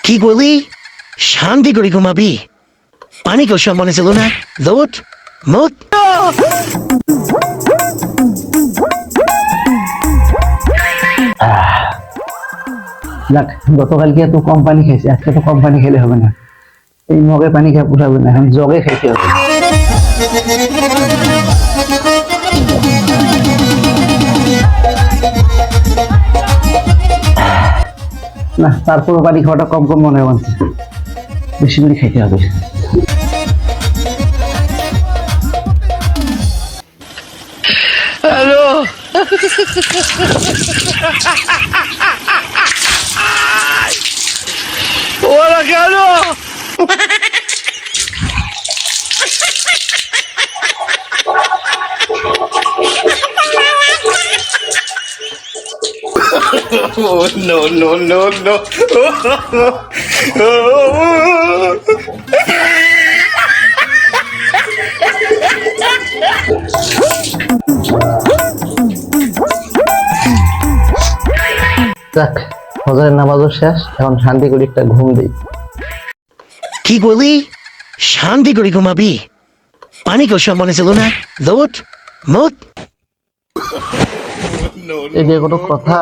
কি বলি? শান্তি করে ঘুমাবি। পানি কৌশল মনে ছিল না? দৌট মুট। যাক, গতকালকে এত কম পানি খেয়েছি, আজকে তো কম পানি খেলে হবে না। এই মগে পানি খেয়ে পুষাবে না, এখন জগে খাইতে হবে। না, তারপরও পানি খাওয়াটা কম কম মনে হচ্ছে, বেশি করে খাইতে হবে। হ্যালো। ওরা কেন? Oh, no, no, no, no. যাক, ফজরের নামাজও শেষ, এখন শান্তি করে একটা ঘুম দিই। কি বলি? শান্তি করে ঘুমাবি। পানি কৌশল মনে ছিল না? দৌট মুট। এই যে কোনো কথা?